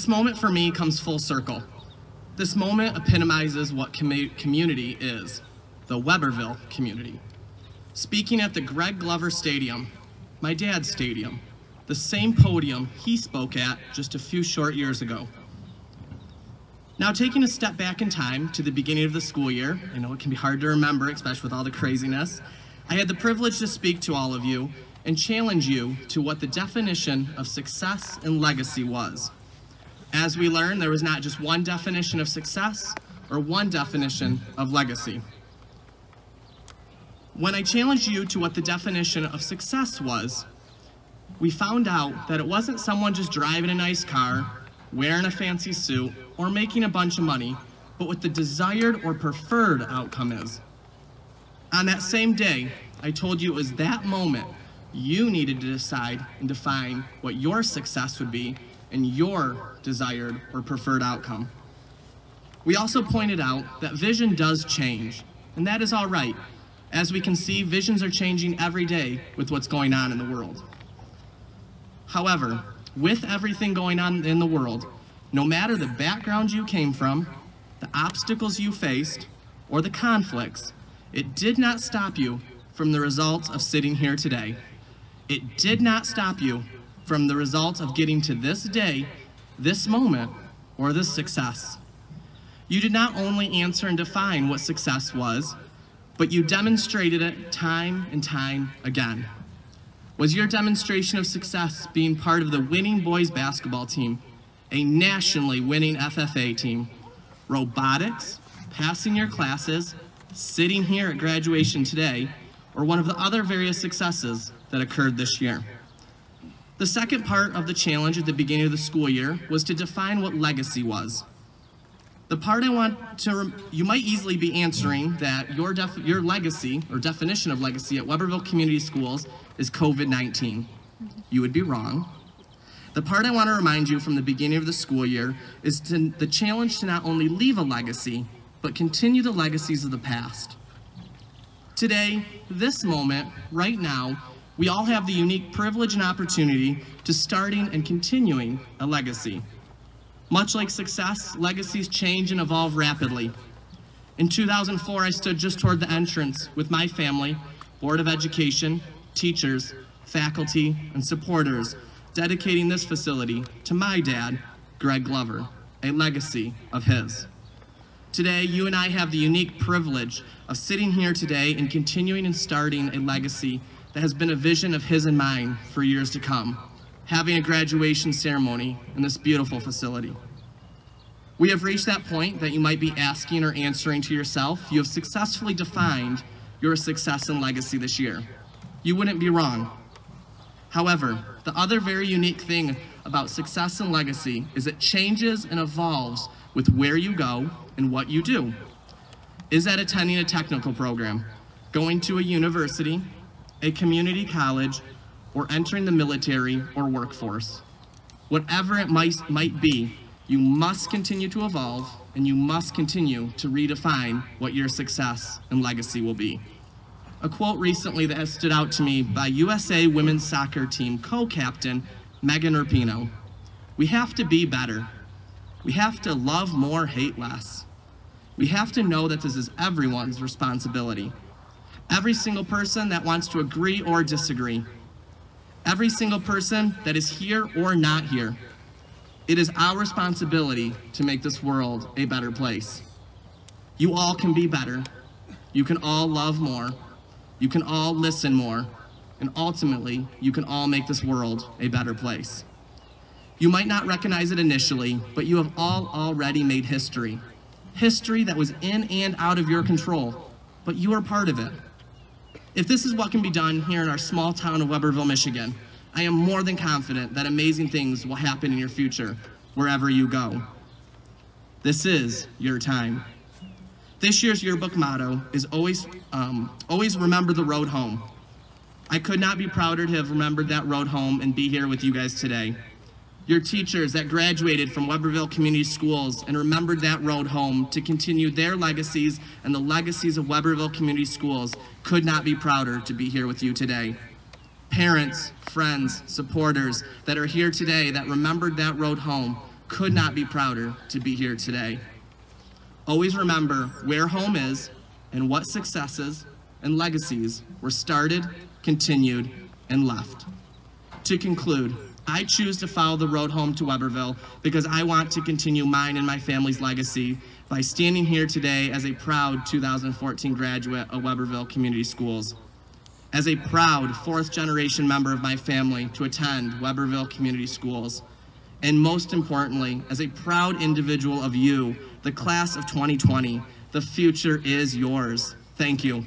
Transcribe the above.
This moment for me comes full circle. This moment epitomizes what community is, the Webberville community. Speaking at the Greg Glover Stadium, my dad's stadium, the same podium he spoke at just a few short years ago. Now, taking a step back in time to the beginning of the school year, I know it can be hard to remember, especially with all the craziness, I had the privilege to speak to all of you and challenge you to what the definition of success and legacy was. As we learned, there was not just one definition of success or one definition of legacy. When I challenged you to what the definition of success was, we found out that it wasn't someone just driving a nice car, wearing a fancy suit, or making a bunch of money, but what the desired or preferred outcome is. On that same day, I told you it was that moment you needed to decide and define what your success would be and your desired or preferred outcome. We also pointed out that vision does change, and that is all right. As we can see, visions are changing every day with what's going on in the world. However, with everything going on in the world, no matter the background you came from, the obstacles you faced, or the conflicts, it did not stop you from the results of sitting here today. It did not stop you from the results of getting to this day, this moment, or this success. You did not only answer and define what success was, but you demonstrated it time and time again. Was your demonstration of success being part of the winning boys basketball team, a nationally winning FFA team, robotics, passing your classes, sitting here at graduation today, or one of the other various successes that occurred this year? The second part of the challenge at the beginning of the school year was to define what legacy was. The part I want to, you might easily be answering that your legacy or definition of legacy at Webberville Community Schools is COVID-19. You would be wrong. The part I want to remind you from the beginning of the school year is the challenge to not only leave a legacy, but continue the legacies of the past. Today, this moment, right now, we all have the unique privilege and opportunity to starting and continuing a legacy. Much like success, legacies change and evolve rapidly. In 2004, I stood just toward the entrance with my family, Board of Education, teachers, faculty, and supporters, dedicating this facility to my dad, Greg Glover, a legacy of his. Today, you and I have the unique privilege of sitting here today and continuing and starting a legacy that has been a vision of his and mine for years to come, having a graduation ceremony in this beautiful facility. We have reached that point that you might be asking or answering to yourself. You have successfully defined your success and legacy this year. You wouldn't be wrong. However, the other very unique thing about success and legacy is it changes and evolves with where you go and what you do. Is that attending a technical program, going to a university, a community college, or entering the military or workforce? Whatever it might be, you must continue to evolve and you must continue to redefine what your success and legacy will be. A quote recently that has stood out to me by USA women's soccer team co-captain Megan Rapinoe. We have to be better. We have to love more, hate less. We have to know that this is everyone's responsibility. Every single person that wants to agree or disagree. Every single person that is here or not here. It is our responsibility to make this world a better place. You all can be better. You can all love more. You can all listen more. And ultimately, you can all make this world a better place. You might not recognize it initially, but you have all already made history. History that was in and out of your control, but you are part of it. If this is what can be done here in our small town of Webberville, Michigan, I am more than confident that amazing things will happen in your future, wherever you go. This is your time. This year's yearbook motto is always remember the road home. I could not be prouder to have remembered that road home and be here with you guys today. Your teachers that graduated from Webberville Community Schools and remembered that road home to continue their legacies and the legacies of Webberville Community Schools could not be prouder to be here with you today. Parents, friends, supporters that are here today that remembered that road home, could not be prouder to be here today. Always remember where home is and what successes and legacies were started, continued, and left. To conclude, I choose to follow the road home to Webberville because I want to continue mine and my family's legacy by standing here today as a proud 2014 graduate of Webberville Community Schools. As a proud fourth-generation member of my family to attend Webberville Community Schools, and most importantly, as a proud individual of you, the class of 2020, the future is yours. Thank you.